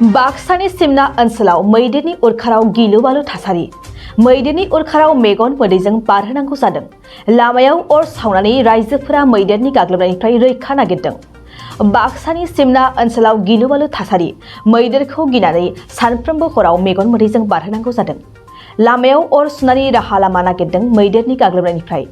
बाक्सानि सिमना ओनसोलाव मैदेरनि उरखाराव गिलु-बालु थासारि। मैदेरनि उरखाराव मेगन मोदैजों बारहोनांगौ जादों। लामायाव अर सावनानै रायजोफोरा मैदेरनि गाग्लोबनायनिफ्राय रैखा नागिरदों। बाक्सानि सिमना ओनसोलाव गिलु-बालु थासारि। मैदेरखौ गिनानै सानफ्रोमबो हराव मेगन मोदैजों बारहोनांगौ जादों। लामायाव अर सुनानै राहा लामा नागिरदों मैदेरनि गाग्लोबनायनिफ्राय।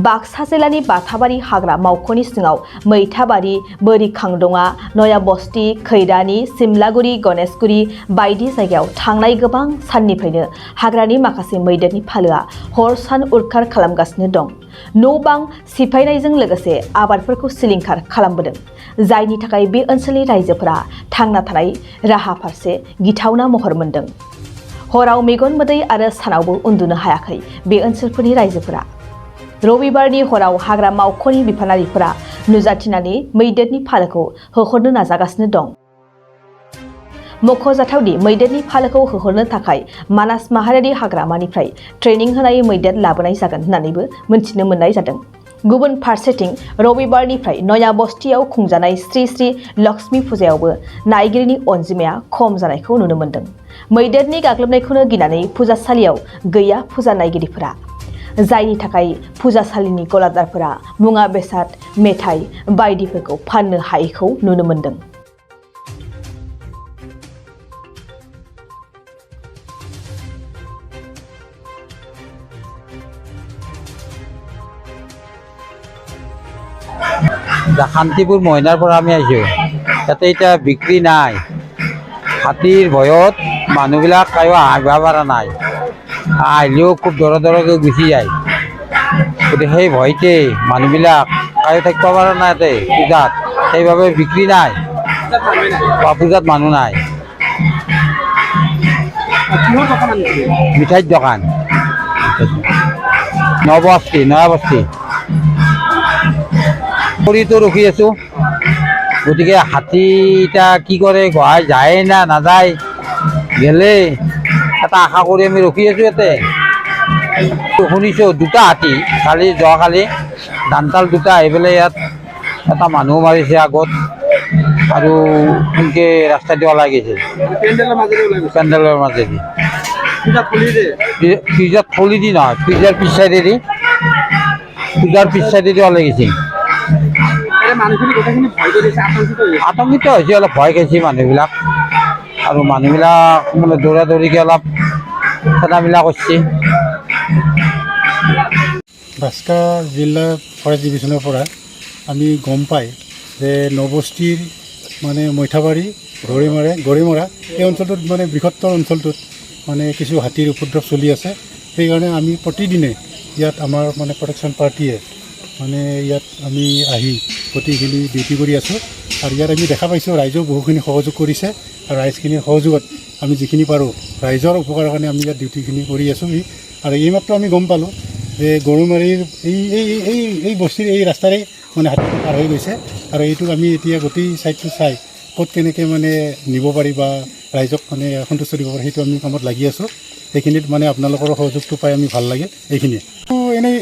बाक्सा जिल्लानि बाथाबारि हाग्रा मावख'नि सिङाव मैथाबारि, बोरिखांदङा, नयाबस्ति, खैरानि, सिमलागुरि, गणेशगुरि बायदि जायगायाव थांनाय गोबां साननिफ्रायनो हाग्रानि माखासे मैदेरनि फालोआ हर सान उरखार खालामगासिनो दं। न'-बां सिफायनायजों लोगोसे आबादफोरखौ सिलिंखार खालामबोदों, जायनि थाखाय बे ओनसोलनि रायजोफोरा थांना थानाय राहा फारसे गिथावना महर मोनदों। हराव मेगन मोदै आरो सानावबो उन्दुनो हायाखै बे ओनसोलफोरनि रायजोफोरा। रबिबारनि हराव हाग्रा मावख'नि बिफानारिफोरा नुजाथिनानै मैदेरनि फालोखौ होहरनो नाजागासिनो दं। मख'जाथावदि मैदेरनि फालोखौ होहरनो थाखाय मानास माहारियारि हाग्रामानिफ्राय ट्रेनिं होनाय मैदेर लाबोनाय जागोन होननानैबो मिन्थिनो मोननाय जादों। गुबुन फारसेथिं रबिबारनिफ्राय नयाबस्तियाव खुंजानाय श्री श्री लक्ष्मी फुजायावबो नायगिरिनि अनजिमाया खम जानायखौ नुनो मोनदों। मैदेरनि गाग्लोबनायखौनो गिनानै फुजासालियाव गैया फुजा नायगिरिफोरा, जायनि थाखाय फुजासालिनि गलादारफोरा मुवा बेसाद, मेथाइ बायदिफोरखौ फाननो हायैखौ नुनो मोनदों। শান্তিপুৰ মইনাৰ পৰা আমি আহিছোঁ। ইয়াতে এতিয়া বিক্ৰী নাই। হাতীৰ ভয়ত মানুহবিলাক কায়ো আহিব পৰা নাই। আহিলেও খুব দৰকৈ গুচি যায়। গতিকে সেই ভয়তে মানুহবিলাক কায়ো থাকিব পৰা নাই ইয়াতে পূজাত, সেইবাবে বিক্ৰী নাই। পূজাত মানুহ নাই। মিঠাইৰ দোকান নয়াবস্তি কৰিতো ৰখি আছো। গতিকে হাতী এতিয়া কি কৰে, গুৱাই যায় না নাযায়, গেলে এটা আশা কৰি আমি ৰখি আছো। ইয়াতে শুনিছোঁ দুটা হাতী যোৱাকালি দান্তাল দুটা আহি পেলাই ইয়াত এটা মানুহ মাৰিছে আগত, আৰু সেনেকৈ ৰাস্তাদি ওলাই গৈছে পেণ্ডেলৰ মাজেদি। ফ্ৰিজত থলি দি নহয়, ফ্ৰিজৰ পিছ চাইডেদি ওলাই গৈছে। আতংকিত হৈছে, অলপ ভয় খাইছে মানুহবিলাক, আৰু মানুহবিলাক মানে দৌৰা দৌৰিকৈ অলপ খেলা মেলা কৰিছে। বাক্সা জিলা ফৰেষ্ট ডিভিশ্যনৰ পৰা আমি গম পাই যে নবস্তিৰ মানে মৈথাবাৰী, গৰিমৰা এই অঞ্চলটোত মানে বৃহত্তৰ অঞ্চলটোত মানে কিছু হাতীৰ উপদ্ৰৱ চলি আছে। সেইকাৰণে আমি প্ৰতিদিনে ইয়াত আমাৰ মানে প্ৰটেকশ্যন পাৰ্টীয়ে মানে ইয়াত আমি আহি গোটেইখিনি ডিউটি কৰি আছোঁ। আৰু ইয়াত আমি দেখা পাইছোঁ ৰাইজেও বহুখিনি সহযোগ কৰিছে, আৰু ৰাইজখিনিৰ সহযোগত আমি যিখিনি পাৰোঁ ৰাইজৰ উপকাৰৰ কাৰণে আমি ইয়াত ডিউটিখিনি কৰি আছোঁ। আৰু এইমাত্ৰ আমি গম পালোঁ যে গৰুমাৰীৰ এই বস্তিৰ এই ৰাস্তাৰে মানে হাতী পাৰ হৈ গৈছে, আৰু এইটোক আমি এতিয়া গোটেই ছাইডটো চাই ক'ত কেনেকৈ মানে নিব পাৰি বা ৰাইজক মানে সন্তুষ্ট দিব পাৰি, সেইটো আমি কামত লাগি আছোঁ। সেইখিনিত মানে আপোনালোকৰ সহযোগটো পাই আমি ভাল লাগে। এইখিনিয়ে এনেই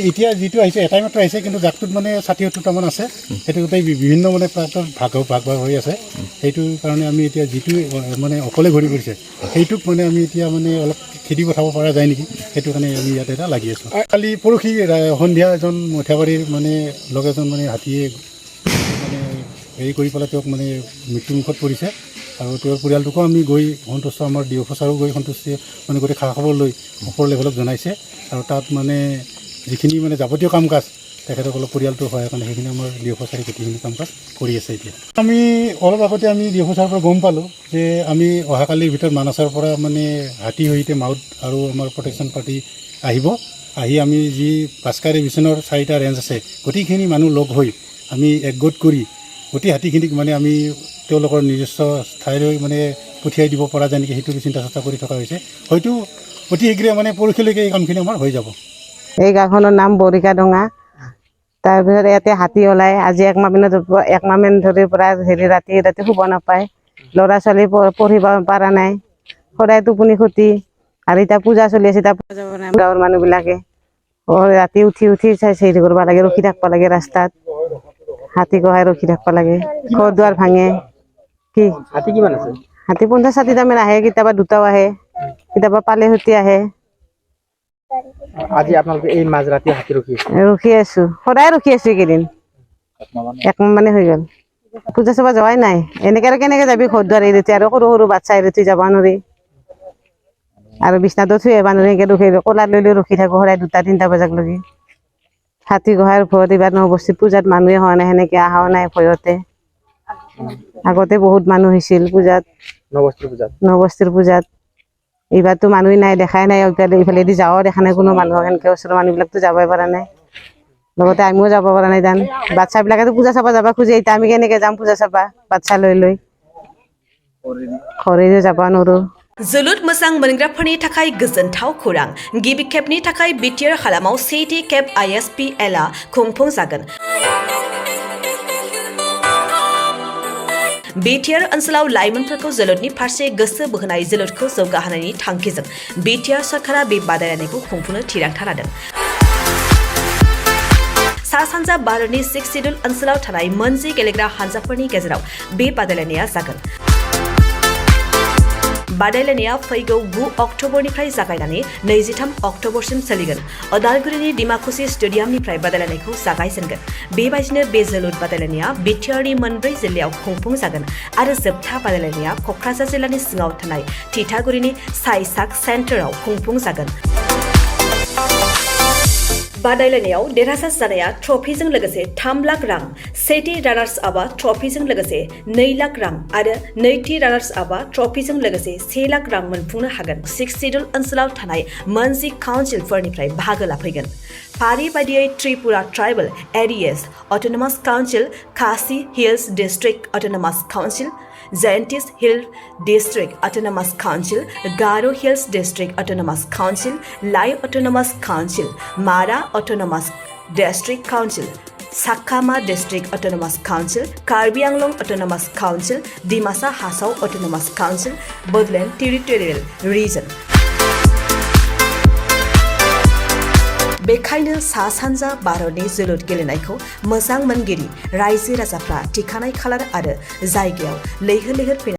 এতিয়া যিটো আহিছে এটাই মাত্ৰ আহিছে, কিন্তু জাকটোত মানে ৬০-৭০টামান আছে। সেইটো গোটেই বিভিন্ন মানে প্ৰান্তত ভাগ হৈ আছে। সেইটো কাৰণে আমি এতিয়া যিটো মানে অকলে ঘূৰি পৰিছে সেইটোক মানে আমি এতিয়া মানে অলপ খেদি পঠাব পৰা যায় নেকি, সেইটো কাৰণে আমি ইয়াত এটা লাগি আছোঁ। কালি পৰহি সন্ধিয়া এজন মৈথাবাৰীৰ মানে লগ এজন মানে হাতীয়ে মানে হেৰি কৰি পেলাই তেওঁক মানে মৃত্যুমুখত পৰিছে, আৰু তেওঁৰ পৰিয়ালটোকো আমি গৈ সন্তুষ্ট, আমাৰ ডি অফিচাৰো গৈ সন্তুষ্টি মানে গোটেই খা খবৰ লৈ ওপৰ লেভেলত জনাইছে। আৰু তাত মানে যিখিনি মানে যাৱতীয় কাম কাজ তেখেতসকলৰ পৰিয়ালটোৰ সহায়ৰ কাৰণে সেইখিনি আমাৰ ডি অফিচাৰে গোটেইখিনি কাম কাজ কৰি আছে। এতিয়া আমি অলপ আগতে আমি ডি অফিচাৰৰ পৰা গম পালোঁ যে আমি অহাকালিৰ ভিতৰত মানাছৰ পৰা মানে হাতী সহিতে মাউত আৰু আমাৰ প্ৰটেকশ্যন পাৰ্টি আহি আমি যি বাক্সা ডিভিশ্যনৰ 4টা ৰেঞ্জ আছে গোটেইখিনি মানুহ লগ হৈ আমি একগোট কৰি গোটেই হাতীখিনিক মানে আমি তেওঁলোকৰ নিজস্ব ঠাইলৈ মানে পঠিয়াই দিব পৰা যায় নেকি, সেইটো চিন্তা চৰ্চা কৰি থকা হৈছে। হয়তো অতি শীঘ্ৰে মানে পৰহিলৈকে এই কামখিনি আমাৰ হৈ যাব। এই গাঁওখনৰ নাম বৰিকাডঙা। তাৰপিছত ইয়াতে হাতী ওলাই আজি একমাহমান ধৰি পৰা ৰাতি শুব নাপায়, ল'ৰা ছোৱালী পঢ়িব পৰা নাই, সদায় টোপনি ক্ষতি। আৰু এতিয়া পূজা চলি আছে, এতিয়া পূজা যাব নাই গাঁৱৰ মানুহবিলাকে। ৰাতি উঠি হেৰি কৰিব লাগে, ৰখি থাকিব লাগে ৰাস্তাত, হাতী কহাই ৰখি থাকিব লাগে, ঘৰ দুৱাৰ ভাঙে। কি হাতী কিমান আছে? হাতী 50-60টা মান আহে, কেতিয়াবা দুটাও আহে, কেতিয়াবা পালে সতি আহে। আজি আপোনালোকে এই মাজৰাতি হাতী ৰখি আছে? ৰখি আছো, সদায় ৰখি আছো এইকেইদিন, একমাহ মানে হৈ গ'ল। পূজা চাব যোৱাই নাই। এনেকে আৰু কেনেকে যাবি ঘৰ দুৱাৰ এৰি, আৰু সৰু সৰু বাচ্ছা এৰি থৈ যাব নোৱাৰি, আৰু বিছনাতো থৈ আহিব নোৱাৰি। এনেকে ৰখি কলাৰ লৈ লৈ ৰখি থাকো সদায় 2-3 বজাক লগি। হাতী গোহাঁইৰ ভয়ত এইবাৰ নৱবস্তিত পূজাত মানুহে হোৱা নাই, সেনেকে অহাও নাই ভয়তে। আগতে বহুত মানুহ হৈছিল পূজাত, নৱবস্তিৰ পূজাত। এইবাৰতো মানুহে নাই, দেখাই নাই। ইফালেদি যাওঁ দেখা নাই কোনো মানুহক, এনেকে ওচৰৰ মানুহবিলাকতো যাবই পৰা নাই, লগতে আমিও যাব পৰা নাই। তান বাচ্ছাবিলাকেতো পূজা চাব যাব খোজে, এতিয়া আমি কেনেকে যাম পূজা চাবা বাচ্ছা লৈ লৈ, ঘৰেও যাব নোৱাৰো। जोलुर मोजां मोनग्राफोरनि थाखाय गोजोनथाव खौरां। गिबि खेबनि थाखाय बिटिआर हालामाव सेथि खेब ISPL-आ खुंफुंजागोन। बिटिआर ओनसोलाव लाइमोनफोरखौ जोलुरनि फारसे गोसो बोहोनाय, जोलुरखौ जौगाहोनायनि थांखिजों बिटिआर सरकारा बे बादायलायनायखौ खुंफुंनो थिरांथा लादों। सा सानजा भारतनि 6 सिडुल ओनसोलाव थानाय मोनजि गेलेग्रा हानजाफोरनि गेजेराव बे बादायलायनाया जागोन। बादायलायनाया फैगौ 9 अक्ट'बरनिफ्राय जागायनानै 23 अक्ट'बरसिम सोलिगोन। अदालगुरिनि डिमाकुसि स्टेडियामनिफ्राय बादायलायनायखौ जागायजेनगोन। बेबायदिनो बे जोलुर बादायलायनाया बिटिआरनि मोनब्रै जिल्लायाव खुंफुंजागोन आरो जोबथा बादायलायनाया क'क्राझार जिल्लानि सिङाव थानाय थिथागुरिनि साइसाक सेन्टाराव खुंफुंजागोन। बादायलायनायाव देरहासार जानाया ट्रफिजों लोगोसे 3 लाख रां, सेथि रानार्स आपआ ट्रफिजों लोगोसे 2 लाख रां आरो नैथि रानार्स आपआ ट्रफिजों लोगोसे 1 लाख रां मोनफुंनो हागोन। 6 सिडुल ओनसोलाव थानाय मोनजि काउन्सिलफोरनिफ्राय बाहागो लाफैगोन। फारि बायदियै Tripura tribal areas autonomous council, Khasi hills district autonomous council, Jaintia hill district autonomous council, Garo hills district autonomous council, Lai autonomous council, Mara autonomous district council, Chakma district autonomous council, Karbi Anglong autonomous council, Dima Hasao autonomous council, Bodoland territorial region. बेखायनो सा सानजा भारतनि जोलुर गेलेनायखौ मोजां मोनगिरि रायजो राजाफ्रा थिखानाय खालार आरो जायगायाव लैहोर लैहोर फैनानै